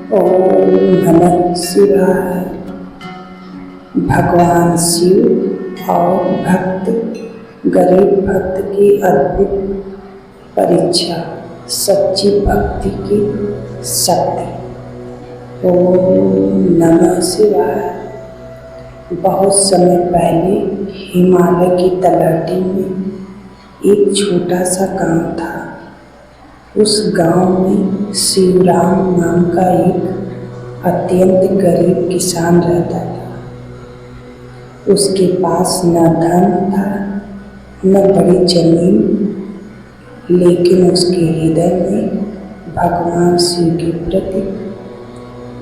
ओम नमः शिवाय। भगवान शिव और भक्त गरीब भक्त की अद्भुत परीक्षा, सच्ची भक्ति की शक्ति। ओम नमः शिवाय। बहुत समय पहले हिमालय की तलहटी में एक छोटा सा गांव था। उस गांव में शिवराम नाम का एक अत्यंत गरीब किसान रहता था। उसके पास न धन था न बड़ी जमीन, लेकिन उसके हृदय में भगवान शिव के प्रति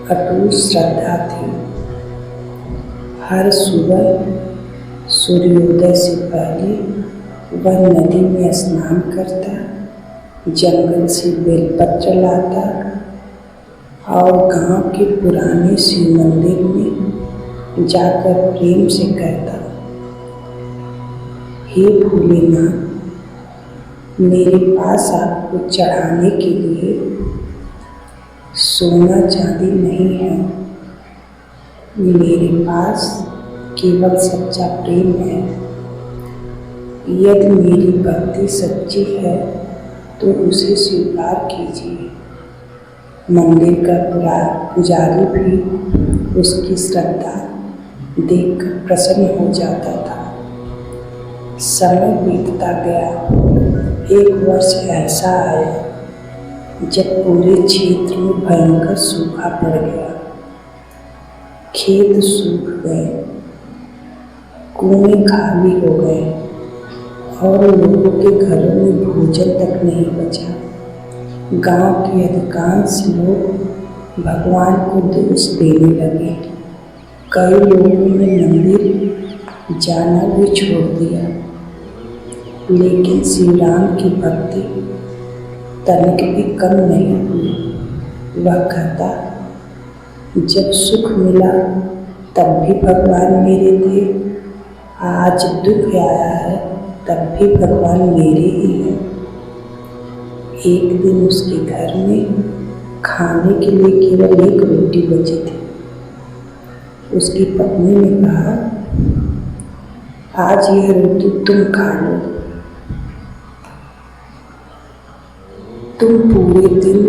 अटूट श्रद्धा थी। हर सुबह सूर्योदय से पहले वह नदी में स्नान करता, जंगल से बेलपत्र लाता और गांव के पुराने शिव मंदिर में जाकर प्रेम से कहता, हे भोलेनाथ, मेरे पास आपको चढ़ाने के लिए सोना चांदी नहीं है, मेरे पास केवल सच्चा प्रेम है। यदि मेरी भक्ति सच्ची है तो उसे स्वीकार कीजिए। मंदिर का पुजारी भी उसकी श्रद्धा देखकर प्रसन्न हो जाता था। समय बीतता गया। एक वर्ष ऐसा आया जब पूरे क्षेत्र में भयंकर सूखा पड़ गया। खेत सूख गए, कुएं खाली हो गए और लोगों के घरों में भोजन तक नहीं बचा। गांव के अधिकांश लोग भगवान को दोष देने लगे। कई लोगों ने मंदिर जाना भी छोड़ दिया, लेकिन शिवराम की भक्ति तनिक भी कम नहीं हुई। वह कहता, जब सुख मिला तब भी भगवान मेरे थे, आज दुख आया है तब भी भगवान मेरे ही हैं। एक दिन उसके घर में खाने के लिए केवल एक रोटी बची थी। उसकी पत्नी ने कहा, आज यह रोटी तुम खा लो। तुम पूरे दिन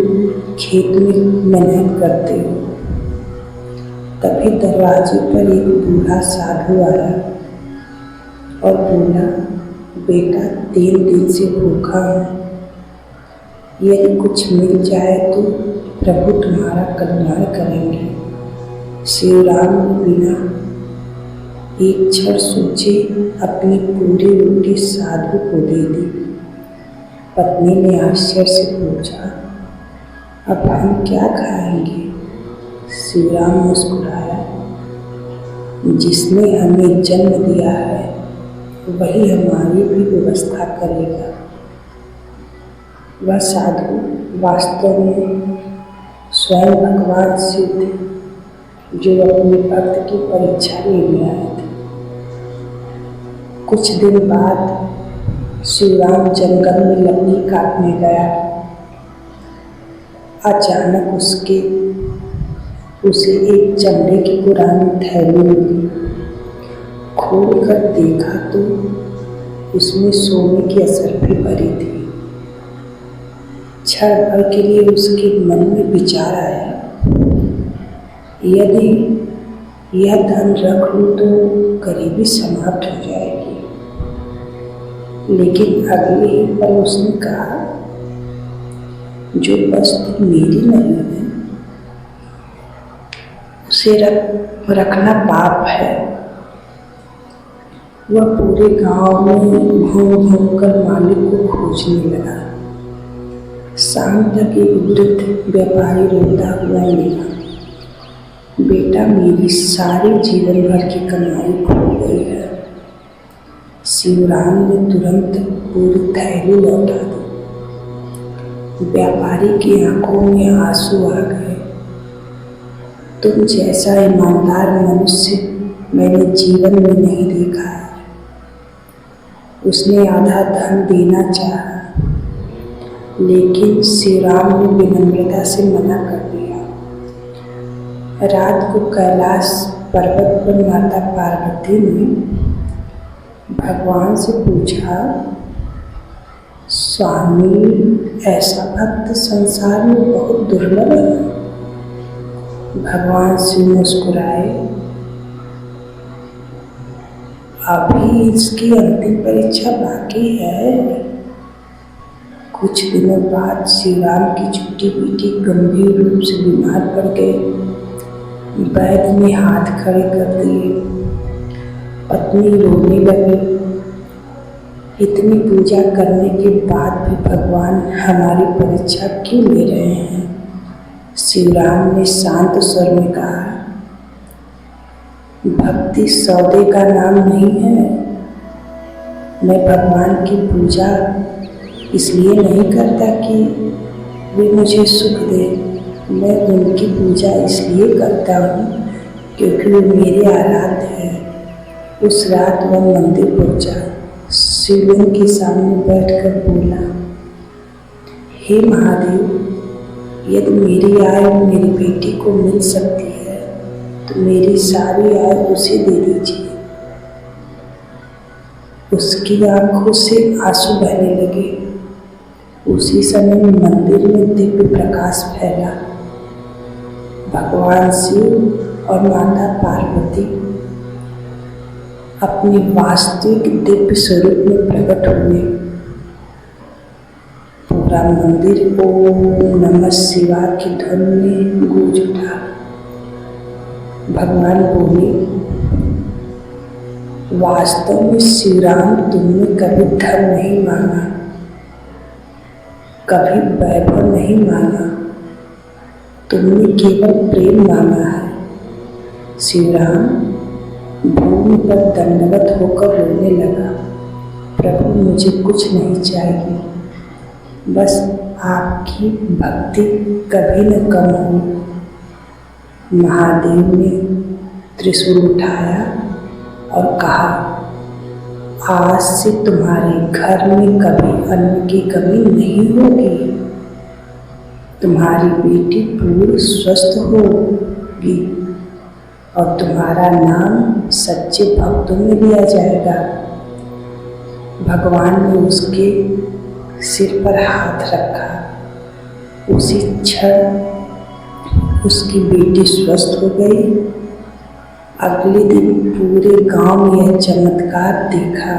खेत में मेहनत करते हो। तभी दरवाजे पर एक बूढ़ा साधु आया और बोला, बेटा, 3 दिन से भूखा हूँ। यदि कुछ मिल जाए तो प्रभु तुम्हारा कल्याण करेंगे। शिवराम ने बिना एक क्षण सोचे अपनी पूरी रोटी साधु को दे दी। पत्नी ने आश्चर्य से पूछा, अब हम क्या खाएंगे? शिवराम मुस्कुराया, जिसने हमें जन्म दिया है वही हमारी भी व्यवस्था करेगा। वह साधु वास्तव में स्वयं भगवान शिव थे, जो अपने भक्त की परीक्षा लेने आए थे। कुछ दिन बाद शिवराम जंगल में लकड़ी काटने गया। अचानक उसे एक चमड़े की पुरानी थैली मिली। खोलकर देखा तो उसमें सोने की असरफी भरी थी। क्षण भर के लिए उसके मन में विचार आया, यदि यह धन रख लूं तो गरीबी समाप्त हो जाएगी। लेकिन अगले ही पल उसने कहा, जो वस्तु मेरी नहीं है उसे रखना पाप है। वह पूरे गांव में घूम घूम कर मालिक को खोजने लगा। शाम तक एक वृद्ध व्यापारी रोता हुआ मिला, बेटा, मेरी सारी जीवन भर की कमाई खो गई है। शिवराम ने तुरंत पूरी थैली लौटा दी। व्यापारी की आंखों में आंसू आ गए। तुम जैसा ईमानदार मनुष्य मैंने जीवन में नहीं देखा है। उसने आधा धन देना चाहा, लेकिन शिवराम ने विनम्रता से मना कर दिया। रात को कैलाश पर्वत पर माता पार्वती ने भगवान से पूछा, स्वामी ऐसा भक्त संसार में बहुत दुर्लभ है। भगवान शिव मुस्कुराए, अभी इसकी अंतिम परीक्षा बाकी है। कुछ दिनों बाद श्री राम की छोटी बेटी गंभीर रूप से बीमार पड़ गई। वैद्य ने हाथ खड़े कर दिए। पत्नी रोने लगी। इतनी पूजा करने के बाद भी भगवान हमारी परीक्षा क्यों ले रहे हैं? श्री राम ने शांत स्वर में कहा, भक्ति सौदे का नाम नहीं है। मैं भगवान की पूजा इसलिए नहीं करता कि वे मुझे सुख दे। मैं उनकी पूजा इसलिए करता हूँ क्योंकि वे मेरे आराध्य हैं। उस रात वह मंदिर पहुँचा। शिवलिंग के सामने बैठकर बोला, हे महादेव, यदि मेरी आय मेरी बेटी को मिल सकती है तो मेरी सारी आय उसे दे दीजिए। उसकी आंखों से आंसू बहने लगे। उसी समय मंदिर में दिव्य प्रकाश फैला। भगवान शिव और माता पार्वती अपने वास्तविक दिव्य स्वरूप में प्रकट हुए। पूरा मंदिर ओम नमः शिवाय की ध्वनि में गूंज उठा। भगवान बोले, वास्तव में श्री राम, तुमने कभी धन नहीं मांगा, कभी वैभव नहीं मांगा, तुमने केवल प्रेम मांगा है। श्री राम भूमि पर दंडवत होकर रोने लगा, प्रभु मुझे कुछ नहीं चाहिए, बस आपकी भक्ति कभी न कम हो। महादेव ने त्रिशूल उठाया और कहा, आज से तुम्हारे घर में कभी अन्न की कमी नहीं होगी। तुम्हारी बेटी पूरी स्वस्थ होगी और तुम्हारा नाम सच्चे भक्तों में लिया जाएगा। भगवान ने उसके सिर पर हाथ रखा। उसी क्षण उसकी बेटी स्वस्थ हो गई। अगले दिन पूरे गांव में यह चमत्कार देखा।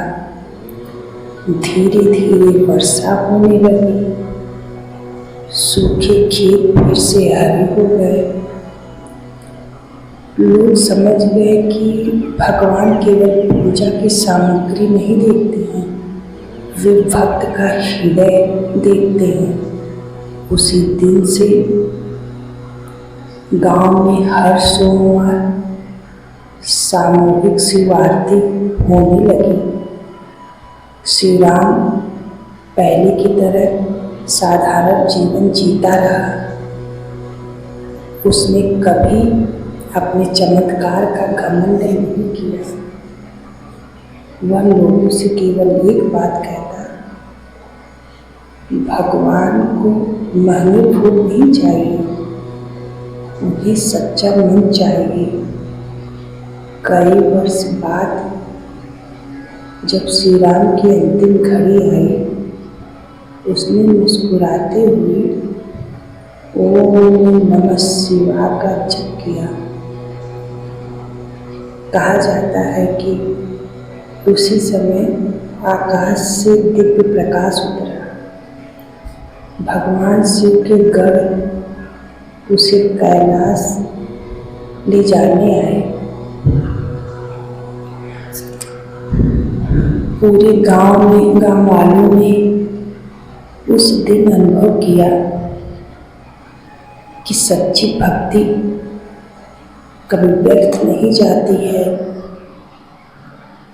धीरे धीरे वर्षा होने लगी। सूखे खेत फिर से हरे हो गए। लोग समझ गए कि भगवान केवल पूजा की सामग्री नहीं देखते हैं, वे भक्त का हृदय देखते हैं। उसी दिन से गांव में हर सोमवार सामूहिक शिव आरती होने लगी। श्री राम पहले की तरह साधारण जीवन जीता रहा। उसने कभी अपने चमत्कार का घमंड नहीं किया। वह लोगों से केवल एक बात कहता, भगवान को महंगे फूल नहीं चाहिए, उन्हें सच्चा मन चाहिए। कई वर्ष बाद जब श्री राम की अंतिम घड़ी आई, उसने मुस्कुराते हुए ओम नमः शिवाय का जप किया। कहा जाता है कि उसी समय आकाश से दिव्य प्रकाश उतरा। भगवान शिव के गण उसे कैलाश ले जाने आए। पूरे गांव वालों ने उस दिन अनुभव किया कि सच्ची भक्ति कभी व्यर्थ नहीं जाती है।